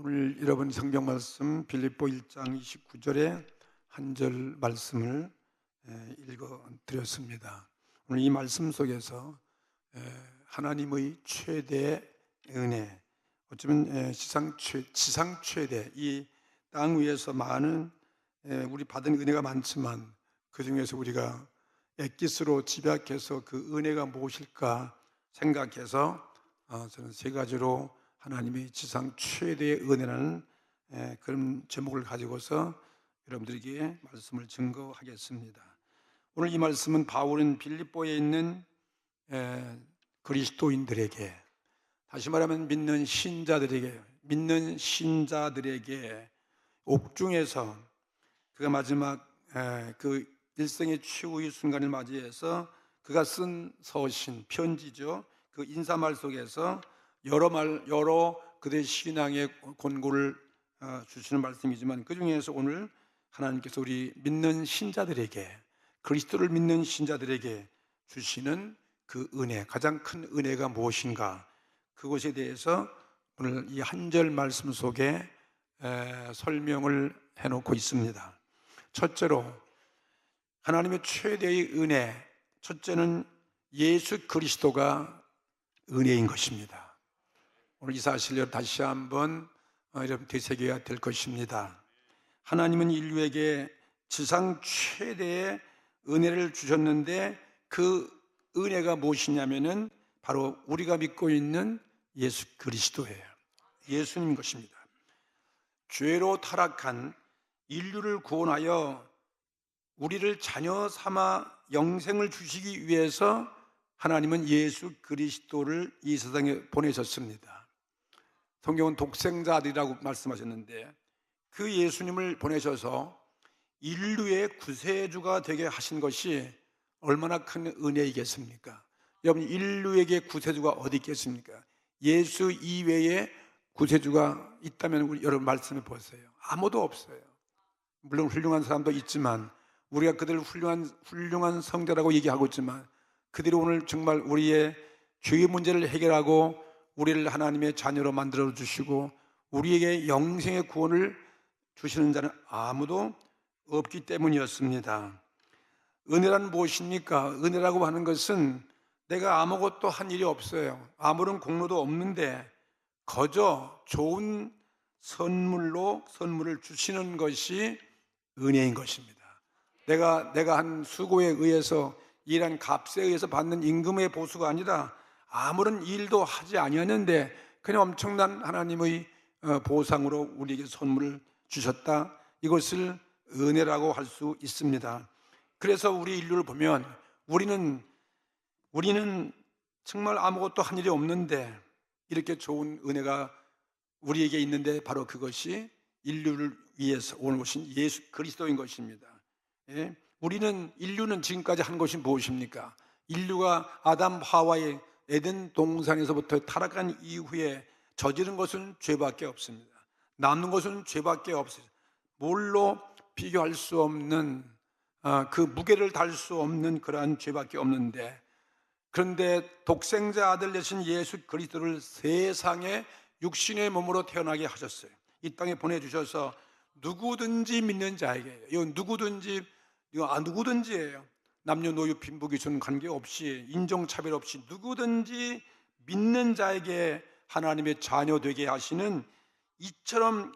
오늘 여러분 성경 말씀 빌립보 1장 29절의 한 절 말씀을 읽어 드렸습니다. 오늘 이 말씀 속에서 하나님의 최대 은혜, 어쩌면 지상 최대, 이 땅 위에서 많은 우리 받은 은혜가 많지만 그 중에서 우리가 엑기스로 집약해서 그 은혜가 무엇일까 생각해서 저는 세 가지로 하나님의 지상 최대의 은혜라는 그런 제목을 가지고서 여러분들에게 말씀을 증거하겠습니다. 오늘 이 말씀은 바울은 빌립보에 있는 그리스도인들에게, 다시 말하면 믿는 신자들에게 옥중에서 그가 마지막 그 일생의 최후의 순간을 맞이해서 그가 쓴 서신, 편지죠. 그 인사말 속에서 여러 그들의 신앙의 권고를 주시는 말씀이지만 그 중에서 오늘 하나님께서 우리 믿는 신자들에게, 그리스도를 믿는 신자들에게 주시는 그 은혜, 가장 큰 은혜가 무엇인가, 그것에 대해서 오늘 이 한 절 말씀 속에 설명을 해놓고 있습니다. 첫째로 하나님의 최대의 은혜, 첫째는 예수 그리스도가 은혜인 것입니다. 오늘 이 사실을 다시 한번 여러분 되새겨야 될 것입니다. 하나님은 인류에게 지상 최대의 은혜를 주셨는데 그 은혜가 무엇이냐면은 바로 우리가 믿고 있는 예수 그리스도예요. 예수님인 것입니다. 죄로 타락한 인류를 구원하여 우리를 자녀 삼아 영생을 주시기 위해서 하나님은 예수 그리스도를 이 세상에 보내셨습니다. 성경은 독생자들이라고 말씀하셨는데 그 예수님을 보내셔서 인류의 구세주가 되게 하신 것이 얼마나 큰 은혜이겠습니까? 여러분, 인류에게 구세주가 어디 있겠습니까? 예수 이외에 구세주가 있다면 우리 여러분 말씀해 보세요. 아무도 없어요. 물론 훌륭한 사람도 있지만 우리가 그들을 훌륭한 성자라고 얘기하고 있지만 그들이 오늘 정말 우리의 죄의 문제를 해결하고 우리를 하나님의 자녀로 만들어 주시고 우리에게 영생의 구원을 주시는 자는 아무도 없기 때문이었습니다. 은혜란 무엇입니까? 은혜라고 하는 것은 내가 아무것도 한 일이 없어요. 아무런 공로도 없는데 거저 좋은 선물을 주시는 것이 은혜인 것입니다. 내가 한 수고에 의해서 일한 값에 의해서 받는 임금의 보수가 아니라 아무런 일도 하지 아니었는데 그냥 엄청난 하나님의 보상으로 우리에게 선물을 주셨다. 이것을 은혜라고 할 수 있습니다. 그래서 우리 인류를 보면 우리는 정말 아무것도 한 일이 없는데 이렇게 좋은 은혜가 우리에게 있는데 바로 그것이 인류를 위해서 오신 예수 그리스도인 것입니다. 예? 인류는 지금까지 한 것이 무엇입니까? 인류가 아담 하와의 에덴 동산에서부터 타락한 이후에 저지른 것은 죄밖에 없습니다. 남는 것은 죄밖에 없어요. 뭘로 비교할 수 없는 그 무게를 달 수 없는 그러한 죄밖에 없는데, 그런데 독생자 아들 되신 예수 그리스도를 세상에 육신의 몸으로 태어나게 하셨어요. 이 땅에 보내주셔서 누구든지 믿는 자에게, 이건 누구든지예요. 남녀노소 빈부귀천 관계없이 인종차별 없이 누구든지 믿는 자에게 하나님의 자녀 되게 하시는 이처럼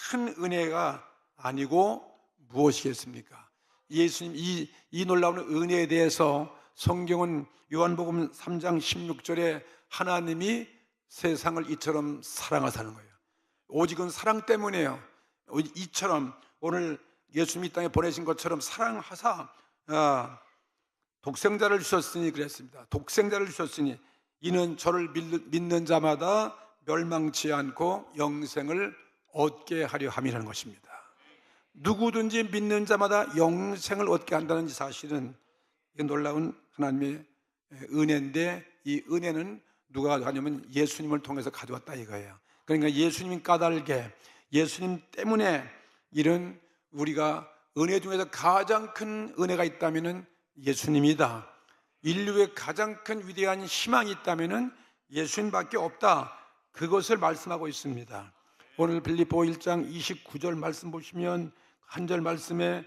큰 은혜가 아니고 무엇이겠습니까? 예수님 이 놀라운 은혜에 대해서 성경은 요한복음 3장 16절에 하나님이 세상을 이처럼 사랑하사는 거예요. 오직은 사랑 때문이에요. 이처럼 오늘 예수님이 이 땅에 보내신 것처럼 사랑하사 독생자를 주셨으니 그랬습니다. 독생자를 주셨으니 이는 저를 믿는 자마다 멸망치 않고 영생을 얻게 하려 함이라는 것입니다. 누구든지 믿는 자마다 영생을 얻게 한다는 사실은 놀라운 하나님의 은혜인데 이 은혜는 누가 가냐면 예수님을 통해서 가져왔다 이거예요. 그러니까 예수님이 까닭에 예수님 때문에 이런 우리가 은혜 중에서 가장 큰 은혜가 있다면 예수님이다. 인류의 가장 큰 위대한 희망이 있다면 예수님밖에 없다. 그것을 말씀하고 있습니다. 오늘 빌립보 1장 29절 말씀 보시면 한 절 말씀에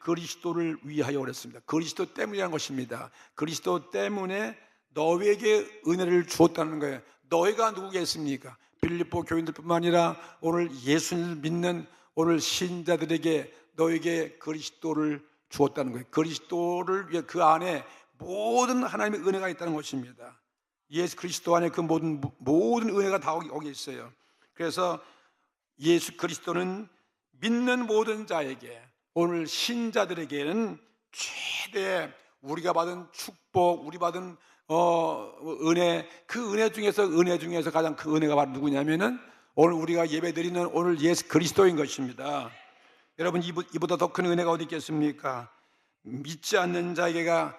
그리스도를 위하여 그랬습니다. 그리스도 때문이라는 것입니다. 그리스도 때문에 너에게 은혜를 주었다는 거예요. 너희가 누구겠습니까? 빌립보 교인들뿐만 아니라 오늘 예수를 믿는 오늘 신자들에게 너에게 그리스도를 주었다는 거예요. 그리스도를 위해 그 안에 모든 하나님의 은혜가 있다는 것입니다. 예수 그리스도 안에 그 모든 은혜가 다 거기 있어요. 그래서 예수 그리스도는 믿는 모든 자에게, 오늘 신자들에게는 최대 우리가 받은 축복, 우리 받은 은혜, 그 은혜 중에서 가장 큰 은혜가 바로 누구냐면은 오늘 우리가 예배드리는 오늘 예수 그리스도인 것입니다. 여러분, 이보다 더 큰 은혜가 어디 있겠습니까? 믿지 않는 자에게가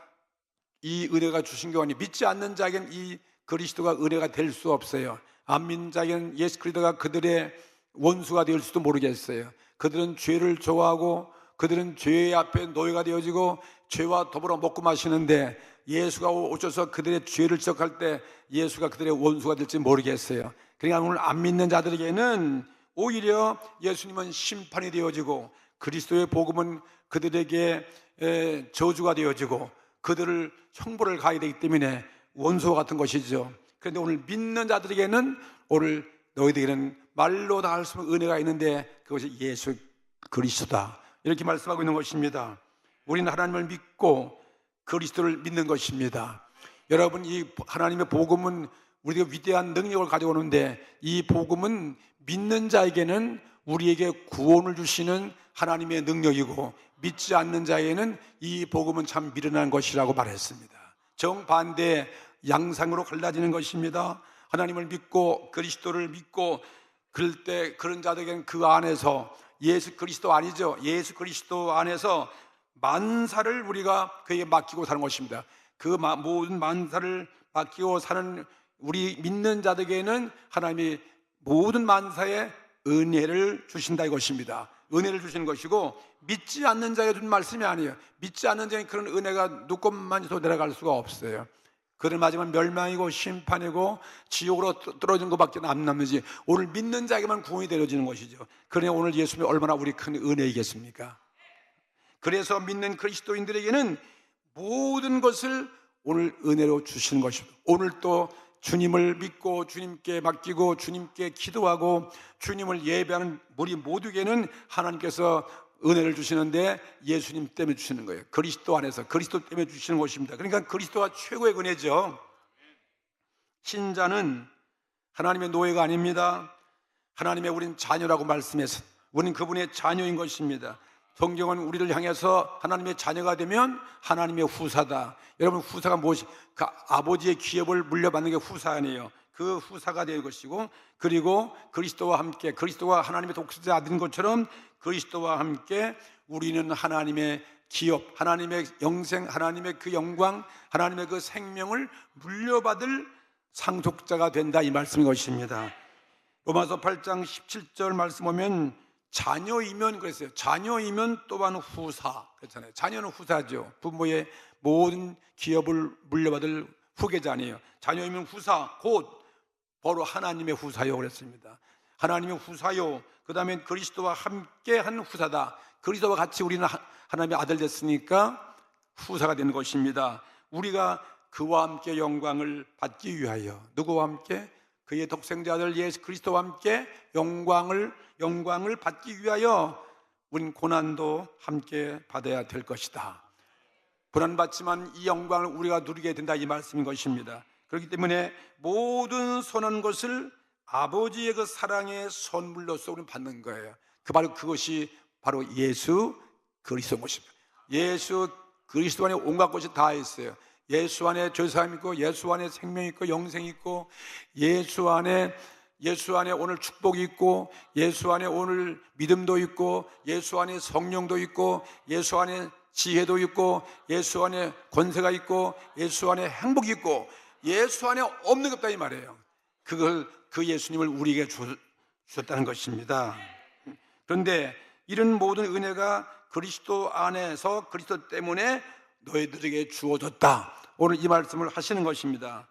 이 은혜가 주신 게 아니에요. 믿지 않는 자에게는 이 그리스도가 은혜가 될 수 없어요. 안 믿는 자에게는 예수 그리스도가 그들의 원수가 될 수도 모르겠어요. 그들은 죄를 좋아하고 그들은 죄 앞에 노예가 되어지고 죄와 더불어 먹고 마시는데 예수가 오셔서 그들의 죄를 지적할 때 예수가 그들의 원수가 될지 모르겠어요. 그러니까 오늘 안 믿는 자들에게는 오히려 예수님은 심판이 되어지고 그리스도의 복음은 그들에게 저주가 되어지고 그들을 형벌을 가야 되기 때문에 원수와 같은 것이죠. 그런데 오늘 믿는 자들에게는 오늘 너희들에게는 말로 다 할 수 없는 은혜가 있는데 그것이 예수 그리스도다, 이렇게 말씀하고 있는 것입니다. 우리는 하나님을 믿고 그리스도를 믿는 것입니다. 여러분, 이 하나님의 복음은 우리가 위대한 능력을 가져오는데 이 복음은 믿는 자에게는 우리에게 구원을 주시는 하나님의 능력이고 믿지 않는 자에게는 이 복음은 참 미련한 것이라고 말했습니다. 정반대 양상으로 갈라지는 것입니다. 하나님을 믿고 그리스도를 믿고 그럴 때 그런 자들에게는 그 안에서 예수 그리스도 아니죠. 예수 그리스도 안에서 만사를 우리가 그에게 맡기고 사는 것입니다. 그 모든 만사를 맡기고 사는 우리 믿는 자들에게는 하나님이 모든 만사에 은혜를 주신다 이것입니다. 은혜를 주시는 것이고 믿지 않는 자에게 준 말씀이 아니에요. 믿지 않는 자에게 그런 은혜가 누구만 해도 내려갈 수가 없어요. 그를 맞으면 멸망이고 심판이고 지옥으로 떨어진 것밖에 안 남는지 오늘 믿는 자에게만 구원이 되어지는 것이죠. 그러니 오늘 예수님이 얼마나 우리 큰 은혜이겠습니까? 그래서 믿는 그리스도인들에게는 모든 것을 오늘 은혜로 주시는 것입니다. 오늘 또 주님을 믿고 주님께 맡기고 주님께 기도하고 주님을 예배하는 우리 모두에게는 하나님께서 은혜를 주시는데 예수님 때문에 주시는 거예요. 그리스도 안에서 그리스도 때문에 주시는 것입니다. 그러니까 그리스도가 최고의 은혜죠. 신자는 하나님의 노예가 아닙니다. 하나님의 우린 자녀라고 말씀해서 우린 그분의 자녀인 것입니다. 성경은 우리를 향해서 하나님의 자녀가 되면 하나님의 후사다. 여러분, 후사가 무엇이? 그 아버지의 기업을 물려받는 게 후사 아니에요. 그 후사가 될 것이고, 그리고 그리스도와 함께, 그리스도가 하나님의 독생자 아들인 것처럼 그리스도와 함께 우리는 하나님의 기업, 하나님의 영생, 하나님의 그 영광, 하나님의 그 생명을 물려받을 상속자가 된다, 이 말씀인 것입니다. 로마서 8장 17절 말씀 보면 자녀이면 그랬어요. 자녀이면 또한 후사 그렇잖아요. 자녀는 후사죠. 부모의 모든 기업을 물려받을 후계자 아니에요. 자녀이면 후사, 곧 바로 하나님의 후사요 그랬습니다. 하나님의 후사요. 그 다음에 그리스도와 함께 한 후사다. 그리스도와 같이 우리는 하나님의 아들 됐으니까 후사가 되는 것입니다. 우리가 그와 함께 영광을 받기 위하여, 누구와 함께? 그의 독생자 아들 예수 그리스도와 함께 영광을 받기 위하여 우린 고난도 함께 받아야 될 것이다. 고난받지만 이 영광을 우리가 누리게 된다, 이 말씀인 것입니다. 그렇기 때문에 모든 선한 것을 아버지의 그 사랑의 선물로서 우리는 받는 거예요. 그것이 바로 예수 그리스도인 것입니다. 예수 그리스도 안에 온갖 것이 다 있어요. 예수 안에 죄사함이 있고, 예수 안에 생명이 있고, 영생이 있고, 예수 안에 오늘 축복이 있고, 예수 안에 오늘 믿음도 있고, 예수 안에 성령도 있고, 예수 안에 지혜도 있고, 예수 안에 권세가 있고, 예수 안에 행복이 있고, 예수 안에 없는 게 없다 이 말이에요. 그 예수님을 우리에게 주셨다는 것입니다. 그런데 이런 모든 은혜가 그리스도 안에서 그리스도 때문에 너희들에게 주어졌다, 오늘 이 말씀을 하시는 것입니다.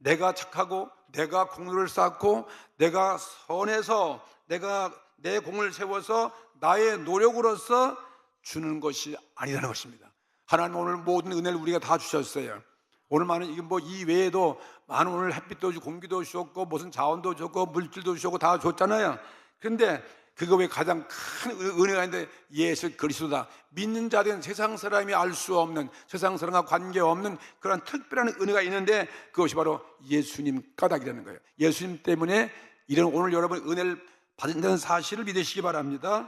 내가 착하고 내가 공로를 쌓고 내가 선해서 내가 내 공을 세워서 나의 노력으로서 주는 것이 아니라는 것입니다. 하나님 오늘 모든 은혜를 우리가 다 주셨어요. 오늘 많은 이 외에도 많은 오늘 햇빛도 주고 공기도 주셨고 무슨 자원도 줬고 물질도 주셨고 다 줬잖아요. 그런데 그거 왜 가장 큰 은혜가 있는데 예수 그리스도다. 믿는 자들은 세상 사람이 알 수 없는, 세상 사람과 관계없는 그런 특별한 은혜가 있는데 그것이 바로 예수님 까닭이라는 거예요. 예수님 때문에 이런 오늘 여러분 은혜를 받는다는 사실을 믿으시기 바랍니다.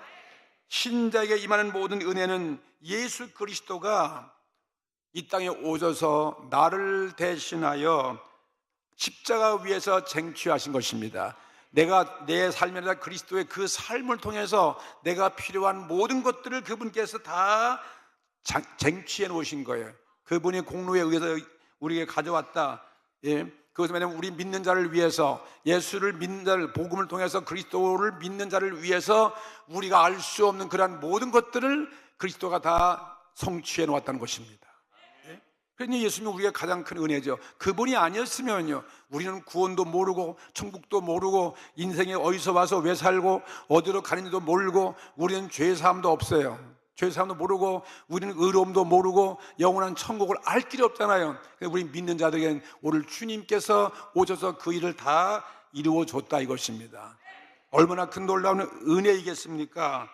신자에게 임하는 모든 은혜는 예수 그리스도가 이 땅에 오셔서 나를 대신하여 십자가 위에서 쟁취하신 것입니다. 내가 내 삶에다 그리스도의 그 삶을 통해서 내가 필요한 모든 것들을 그분께서 다 쟁취해 놓으신 거예요. 그분의 공로에 의해서 우리에게 가져왔다. 예. 그것은 왜냐하면 우리 믿는 자를 위해서, 예수를 믿는 자를, 복음을 통해서 그리스도를 믿는 자를 위해서 우리가 알 수 없는 그러한 모든 것들을 그리스도가 다 성취해 놓았다는 것입니다. 그러니 예수님은 우리가 가장 큰 은혜죠. 그분이 아니었으면요, 우리는 구원도 모르고 천국도 모르고 인생에 어디서 와서 왜 살고 어디로 가는지도 모르고 우리는 죄사함도 없어요. 죄사함도 모르고 우리는 의로움도 모르고 영원한 천국을 알 길이 없잖아요. 우리 믿는 자들에게는 오늘 주님께서 오셔서 그 일을 다 이루어 줬다 이것입니다. 얼마나 큰 놀라운 은혜이겠습니까?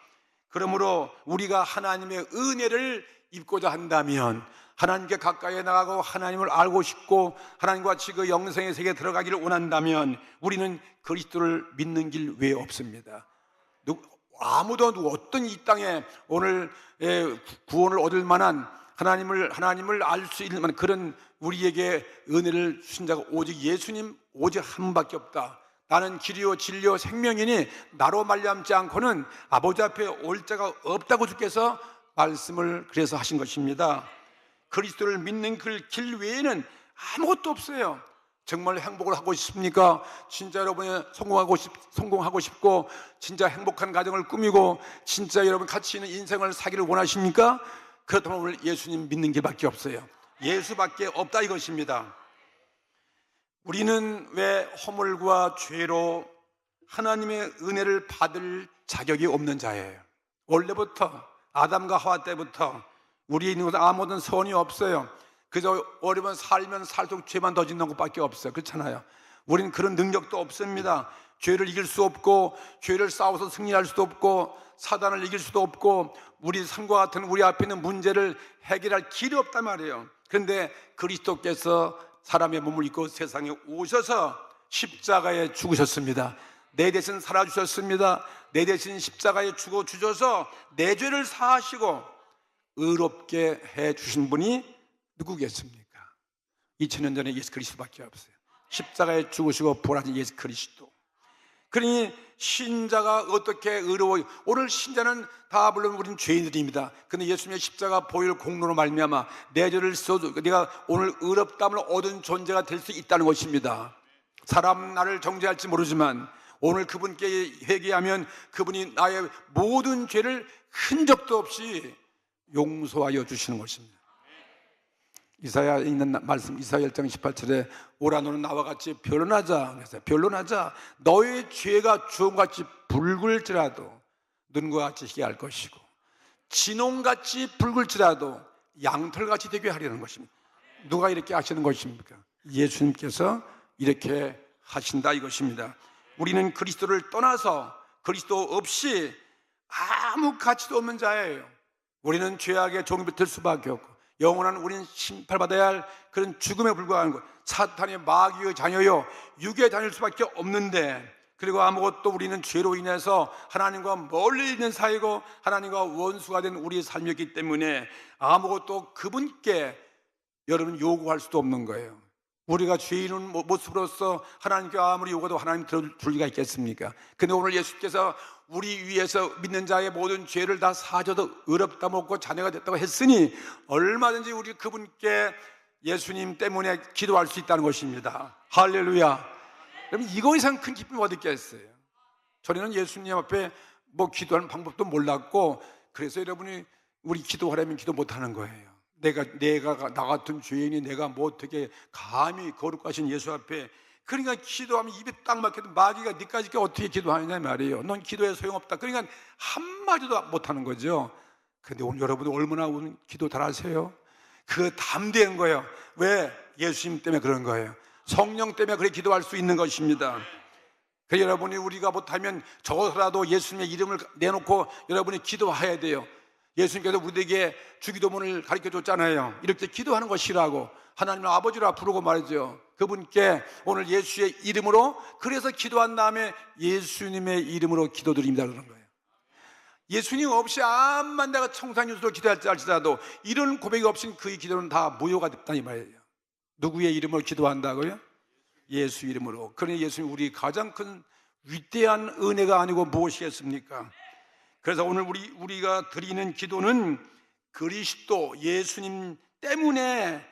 그러므로 우리가 하나님의 은혜를 입고자 한다면, 하나님께 가까이 나가고 하나님을 알고 싶고 하나님과 같이 그 영생의 세계에 들어가기를 원한다면 우리는 그리스도를 믿는 길 외에 없습니다. 아무도 어떤 이 땅에 오늘 구원을 얻을 만한 하나님을 알 수 있는 만한 그런 우리에게 은혜를 주신 자가 오직 예수님, 오직 한 분밖에 없다. 나는 길이요 진리요 생명이니 나로 말미암지 않고는 아버지 앞에 올 자가 없다고 주께서 말씀을 그래서 하신 것입니다. 그리스도를 믿는 그 길 외에는 아무것도 없어요. 정말 행복을 하고 싶습니까? 진짜 여러분이 성공하고 싶고 진짜 행복한 가정을 꾸미고 진짜 여러분 가치 있는 인생을 사기를 원하십니까? 그렇다면 오늘 예수님 믿는 길밖에 없어요. 예수밖에 없다 이것입니다. 우리는 왜 허물과 죄로 하나님의 은혜를 받을 자격이 없는 자예요. 원래부터 아담과 하와 때부터 우리에 있는 것은 아무런 선이 없어요. 그저 어려면 살면 살수록 죄만 더 짓는 것밖에 없어요. 그렇잖아요. 우리는 그런 능력도 없습니다. 죄를 이길 수 없고 죄를 싸워서 승리할 수도 없고 사단을 이길 수도 없고 우리 삶과 같은 우리 앞에 있는 문제를 해결할 길이 없단 말이에요. 그런데 그리스도께서 사람의 몸을 입고 세상에 오셔서 십자가에 죽으셨습니다. 내 대신 살아주셨습니다. 내 대신 십자가에 죽어 주셔서 내 죄를 사하시고 의롭게 해주신 분이 누구겠습니까? 2000년 전에 예수 그리스도밖에 없어요. 십자가에 죽으시고 부활하신 예수 그리스도. 그러니 신자가 어떻게 의로워요? 오늘 신자는 다 물론 우리는 죄인들입니다. 그런데 예수님의 십자가 보혈 공로로 말미암아 내 죄를 써도 내가 오늘 의롭다함을 얻은 존재가 될 수 있다는 것입니다. 사람 나를 정죄할지 모르지만 오늘 그분께 회개하면 그분이 나의 모든 죄를 흔적도 없이 용서하여 주시는 것입니다. 이사야에 있는 말씀, 이사야 1장 18절에 오라 너는 나와 같이 변론하자. 그래서 변론하자. 너의 죄가 주홍같이 붉을지라도 눈과 같이 희게 할 것이고 진홍같이 붉을지라도 양털같이 되게 하려는 것입니다. 누가 이렇게 하시는 것입니까? 예수님께서 이렇게 하신다 이것입니다. 우리는 그리스도를 떠나서 그리스도 없이 아무 가치도 없는 자예요. 우리는 죄악의 종이 될 수밖에 없고 영원한 우리는 심판받아야 할 그런 죽음에 불과한 것, 사탄의 마귀의 자녀요 육의 자녀일 수밖에 없는데, 그리고 아무것도 우리는 죄로 인해서 하나님과 멀리 있는 사이고 하나님과 원수가 된 우리의 삶이었기 때문에 아무것도 그분께 여러분 요구할 수도 없는 거예요. 우리가 죄인은 모습으로서 하나님께 아무리 요구해도 하나님 들어줄 리가 있겠습니까? 근데 오늘 예수께서 우리 위해서 믿는 자의 모든 죄를 다 사줘도 의롭다 먹고 자녀가 됐다고 했으니 얼마든지 우리 그분께 예수님 때문에 기도할 수 있다는 것입니다. 할렐루야. 여러분 이거 이상 큰 기쁨이 어디 있겠어요? 저는 예수님 앞에 기도하는 방법도 몰랐고 그래서 여러분이 우리 기도하려면 기도 못하는 거예요. 내가 나 같은 죄인이 내가 뭐 어떻게 감히 거룩하신 예수 앞에, 그러니까 기도하면 입이 딱 막혀도 마귀가 니까지 어떻게 기도하느냐 말이에요. 넌 기도에 소용없다. 그러니까 한마디도 못하는 거죠. 근데 오늘 여러분 얼마나 오늘 기도 잘하세요? 그 담대한 거예요. 왜? 예수님 때문에 그런 거예요. 성령 때문에 그렇게 기도할 수 있는 것입니다. 그래서 여러분이 우리가 못하면 적어서라도 예수님의 이름을 내놓고 여러분이 기도해야 돼요. 예수님께서 우리에게 주기도문을 가르쳐 줬잖아요. 이렇게 기도하는 것이라고 하나님을 아버지라 부르고 말이죠. 그분께 오늘 예수의 이름으로, 그래서 기도한 다음에 예수님의 이름으로 기도드립니다 그러는 거예요. 예수님 없이 암만 내가 청산유수로 기도할지 할지라도 이런 고백이 없인 그의 기도는 다 무효가 됐다 이 말이에요. 누구의 이름으로 기도한다고요? 예수 이름으로. 그러니 예수님 우리 가장 큰 위대한 은혜가 아니고 무엇이겠습니까? 그래서 오늘 우리가 드리는 기도는 그리스도 예수님 때문에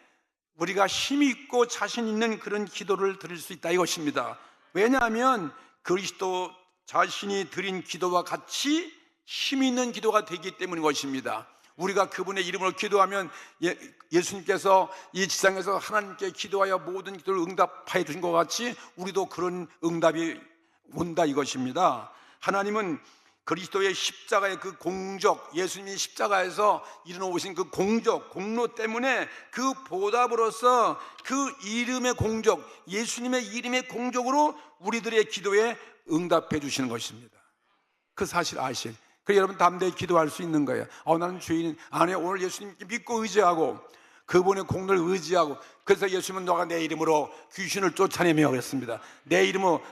우리가 힘이 있고 자신 있는 그런 기도를 드릴 수 있다 이것입니다. 왜냐하면 그리스도 자신이 드린 기도와 같이 힘이 있는 기도가 되기 때문인 것입니다. 우리가 그분의 이름으로 기도하면 예수님께서 이 지상에서 하나님께 기도하여 모든 기도를 응답하여 주신 것 같이 우리도 그런 응답이 온다 이것입니다. 하나님은 그리스도의 십자가의 그 공적, 예수님이 십자가에서 이루어오신 그 공적, 공로 때문에 그 보답으로서 그 이름의 공적, 예수님의 이름의 공적으로 우리들의 기도에 응답해 주시는 것입니다. 그 사실 아신. 그래서 여러분 담대히 기도할 수 있는 거예요. 나는 죄인 안에 오늘 예수님께 믿고 의지하고 그분의 공로를 의지하고, 그래서 예수님은 너가 내 이름으로 귀신을 쫓아내며 그랬습니다. 내 이름으로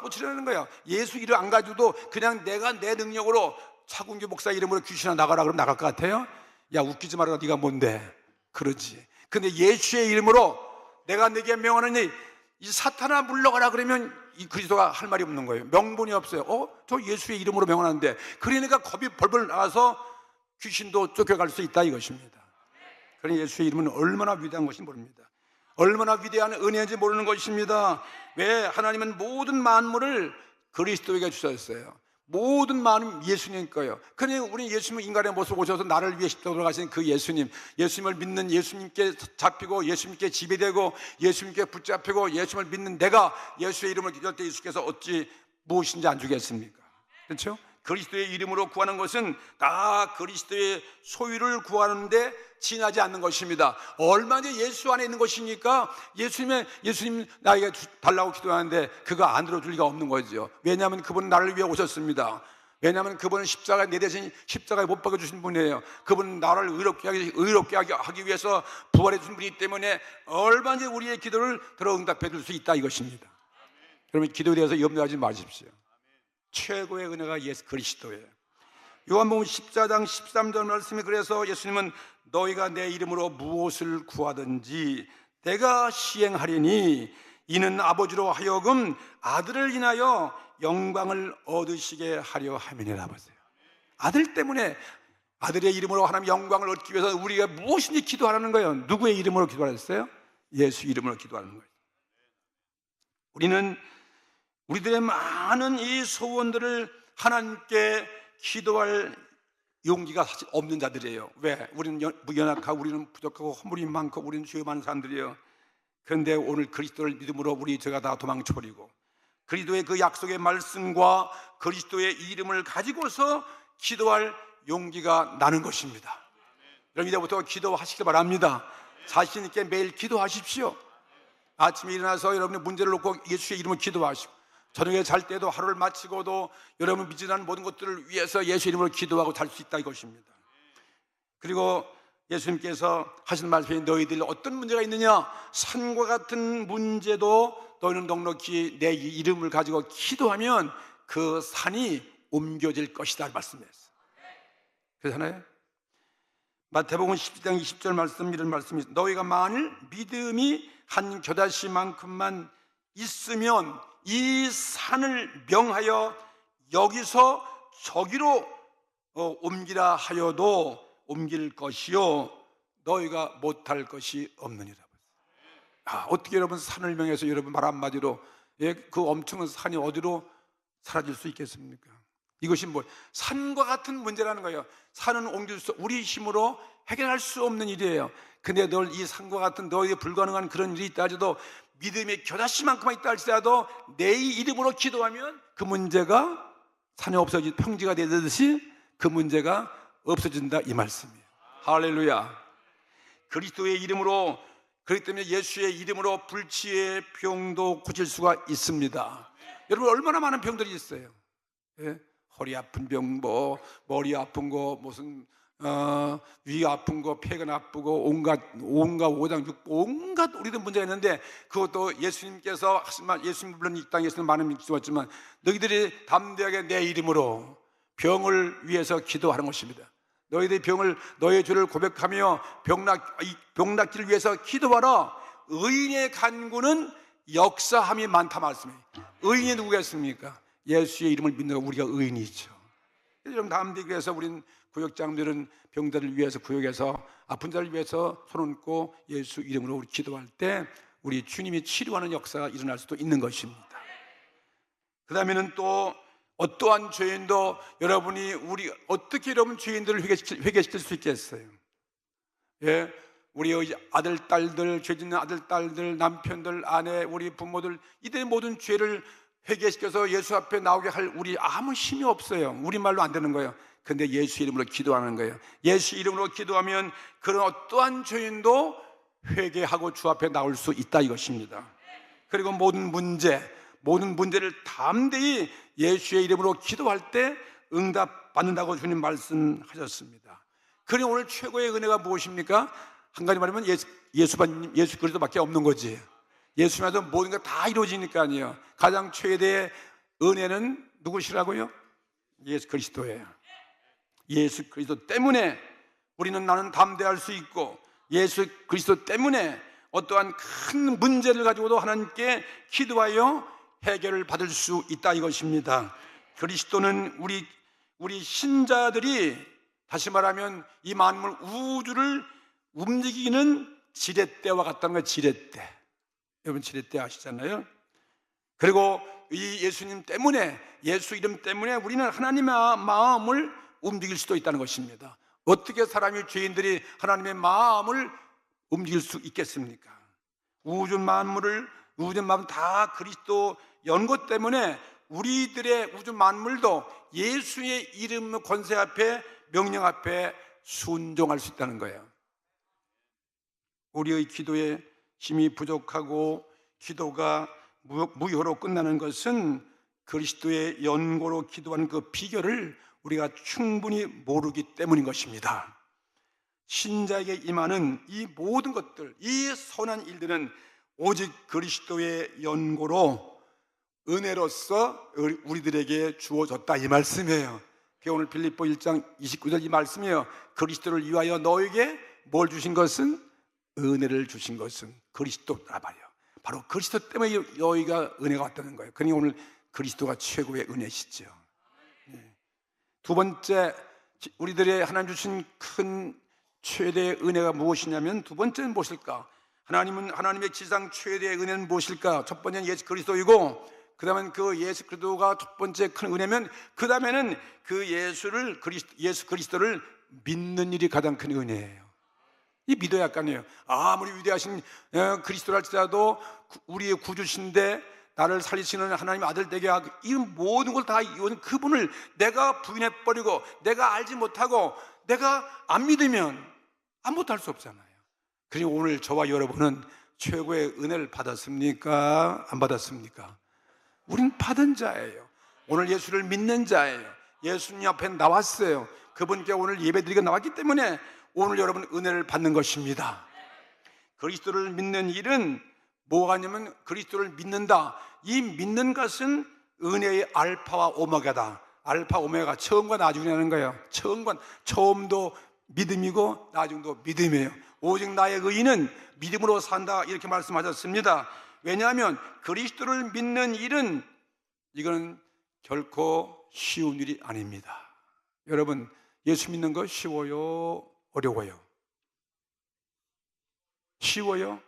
쫓으려는 거예요. 예수 이름 안 가지고도 그냥 내가 내 능력으로 차군규 목사 이름으로 귀신아 나가라 그러면 나갈 것 같아요? 야 웃기지 말아라 네가 뭔데 그러지. 근데 예수의 이름으로 내가 네게 명하노니 이 사탄아 물러가라 그러면 이 그리스도가 할 말이 없는 거예요. 명분이 없어요. 저 예수의 이름으로 명하는데, 그러니까 겁이 벌벌 나와서 귀신도 쫓겨갈 수 있다 이것입니다. 그러니 예수의 이름은 얼마나 위대한 것인지 모릅니다. 얼마나 위대한 은혜인지 모르는 것입니다. 왜? 하나님은 모든 만물을 그리스도에게 주셨어요. 모든 만은 예수님 거예요. 그러니 우리 예수님은 인간의 모습 오셔서 나를 위해 십자가에 돌아가신 그 예수님, 예수님을 믿는 예수님께 잡히고 예수님께 지배되고 예수님께 붙잡히고 예수님을 믿는 내가 예수의 이름을 기도할 때 예수께서 어찌 무엇인지 안 주겠습니까? 그렇죠? 그리스도의 이름으로 구하는 것은 다 그리스도의 소유를 구하는데 지나지 않는 것입니다. 얼마나 예수 안에 있는 것이니까 예수님 나에게 달라고 기도하는데 그거 안 들어줄 리가 없는 거죠. 왜냐하면 그분은 나를 위해 오셨습니다. 왜냐하면 그분은 십자가에 내 대신 십자가에 못 박아주신 분이에요. 그분은 나를 의롭게 하기 위해서 부활해 주신 분이기 때문에 얼마나 우리의 기도를 들어 응답해 줄 수 있다 이것입니다. 그러면 기도에 대해서 염려하지 마십시오. 최고의 은혜가 예수 그리스도예요. 요한복음 14장 13절 말씀이, 그래서 예수님은 너희가 내 이름으로 무엇을 구하든지 내가 시행하리니 이는 아버지로 하여금 아들을 인하여 영광을 얻으시게 하려 함이니라. 보세요. 아들 때문에, 아들의 이름으로 하나님 영광을 얻기 위해서 우리가 무엇인지 기도하라는 거예요. 누구의 이름으로 기도하셨어요? 예수 이름으로 기도하는 거예요. 우리는 우리들의 많은 이 소원들을 하나님께 기도할 용기가 사실 없는 자들이에요. 왜? 우리는 연약하고 우리는 부족하고 허물이 많고 우리는 죄 많은 사람들이에요. 그런데 오늘 그리스도를 믿음으로 제가 다 도망쳐버리고 그리스도의 그 약속의 말씀과 그리스도의 이름을 가지고서 기도할 용기가 나는 것입니다. 여러분 이제부터 기도하시기 바랍니다. 자신 있게 매일 기도하십시오. 아침에 일어나서 여러분의 문제를 놓고 예수의 이름을 기도하시고, 저녁에 잘 때도 하루를 마치고도 여러분 미진한 모든 것들을 위해서 예수 이름으로 기도하고 잘 수 있다 이것입니다. 그리고 예수님께서 하신 말씀이 너희들 어떤 문제가 있느냐, 산과 같은 문제도 너희는 넉넉히 내 이름을 가지고 기도하면 그 산이 옮겨질 것이다 말씀이었어요. 그렇잖아요. 마태복음 10장 20절 말씀, 이런 말씀이 있어요. 너희가 만일 믿음이 한 겨자씨만큼만 있으면 이 산을 명하여 여기서 저기로 옮기라 하여도 옮길 것이요 너희가 못할 것이 없느니라. 어떻게 여러분 산을 명해서 여러분 말 한마디로 그 엄청난 산이 어디로 사라질 수 있겠습니까? 이것이 뭐 산과 같은 문제라는 거예요. 산은 옮길 수, 우리 힘으로 해결할 수 없는 일이에요. 근데 널 이 산과 같은 너에게 불가능한 그런 일이 있다 하더라도 믿음의 겨자씨만큼만 있다 할지라도 내 이름으로 기도하면 그 문제가 산이 없어지 평지가 되듯이 그 문제가 없어진다 이 말씀이에요. 할렐루야. 그리스도의 이름으로, 그렇기 때문에 예수의 이름으로 불치의 병도 고칠 수가 있습니다. 여러분 얼마나 많은 병들이 있어요. 예? 허리 아픈 병, 뭐 머리 아픈 거, 무슨 위 아픈 거, 폐가 나쁘고 온갖 오장육부 온갖 우리들 문제가 있는데 그것도 예수님께서 하지만 예수님 물론 이 땅에서는 많은 믿을 수 있지만 너희들이 담대하게 내 이름으로 병을 위해서 기도하는 것입니다. 너희들이 병을 너의 죄를 고백하며 병낫기를 위해서 기도하라. 의인의 간구는 역사함이 많다 말씀이에요. 의인이 누구겠습니까? 예수의 이름을 믿는 우리가 의인이죠. 여러분 담대하기 위해서 우린 구역장들은 병자를 위해서 구역에서 아픈 자를 위해서 손 얹고 예수 이름으로 우리 기도할 때 우리 주님이 치료하는 역사가 일어날 수도 있는 것입니다. 그 다음에는 또 어떠한 죄인도 여러분이 우리 어떻게 여러분 죄인들을 회개시킬 수 있겠어요? 예, 우리 아들, 딸들, 죄 짓는 아들, 딸들, 남편들, 아내, 우리 부모들 이들의 모든 죄를 회개시켜서 예수 앞에 나오게 할 우리 아무 힘이 없어요. 우리말로 안 되는 거예요. 근데 예수 이름으로 기도하는 거예요. 예수 이름으로 기도하면 그런 어떠한 죄인도 회개하고 주 앞에 나올 수 있다 이것입니다. 그리고 모든 문제를 담대히 예수의 이름으로 기도할 때 응답 받는다고 주님 말씀하셨습니다. 그러니 오늘 최고의 은혜가 무엇입니까? 한 가지 말하면 예수 그리스도밖에 없는 거지. 예수님께서 모든 게 다 이루어지니까요. 가장 최대의 은혜는 누구시라고요? 예수 그리스도예요. 예수 그리스도 때문에 나는 담대할 수 있고 예수 그리스도 때문에 어떠한 큰 문제를 가지고도 하나님께 기도하여 해결을 받을 수 있다 이것입니다. 그리스도는 우리 신자들이 다시 말하면 이 만물 우주를 움직이는 지렛대와 같다는 거예요. 지렛대. 여러분 지렛대 아시잖아요. 그리고 이 예수님 때문에 예수 이름 때문에 우리는 하나님의 마음을 움직일 수도 있다는 것입니다. 어떻게 사람이 죄인들이 하나님의 마음을 움직일 수 있겠습니까? 우주 만물 다 그리스도 연 것 때문에 우리들의 우주 만물도 예수의 이름 권세 앞에 명령 앞에 순종할 수 있다는 거예요. 우리의 기도에 힘이 부족하고 기도가 무효로 끝나는 것은 그리스도의 연고로 기도하는 그 비결을 우리가 충분히 모르기 때문인 것입니다. 신자에게 임하는 이 모든 것들, 이 선한 일들은 오직 그리스도의 연고로 은혜로서 우리들에게 주어졌다 이 말씀이에요. 그게 오늘 빌립보 1장 29절 이 말씀이에요. 그리스도를 위하여 너에게 뭘 주신 것은? 은혜를 주신 것은 그리스도라 말이에요. 바로 그리스도 때문에 너희가 은혜가 왔다는 거예요. 그러니 오늘 그리스도가 최고의 은혜시죠. 두 번째, 우리들의 하나님 주신 큰 최대의 은혜가 무엇이냐면 두 번째는 무엇일까? 하나님의 지상 최대의 은혜는 무엇일까? 첫 번째는 예수 그리스도이고 그 다음엔 그 예수 그리스도가 첫 번째 큰 은혜면 그 다음에는 그 예수 그리스도를 믿는 일이 가장 큰 은혜예요. 이 믿어야 할까요? 아무리 위대하신 그리스도라 할지라도 우리의 구주신데 나를 살리시는 하나님의 아들 되게 하고 이 모든 걸 다 이루는 그분을 내가 부인해버리고 내가 알지 못하고 내가 안 믿으면 아무것도 할 수 없잖아요. 그리고 오늘 저와 여러분은 최고의 은혜를 받았습니까? 안 받았습니까? 우린 받은 자예요. 오늘 예수를 믿는 자예요. 예수님 앞에 나왔어요. 그분께 오늘 예배드리고 나왔기 때문에 오늘 여러분 은혜를 받는 것입니다. 그리스도를 믿는 일은 뭐가 아니면 그리스도를 믿는다. 이 믿는 것은 은혜의 알파와 오메가다. 알파 오메가 처음과 나중이라는 거예요. 처음도 믿음이고 나중도 믿음이에요. 오직 나의 의인은 믿음으로 산다 이렇게 말씀하셨습니다. 왜냐하면 그리스도를 믿는 일은 이건 결코 쉬운 일이 아닙니다. 여러분 예수 믿는 거 쉬워요? 어려워요? 쉬워요?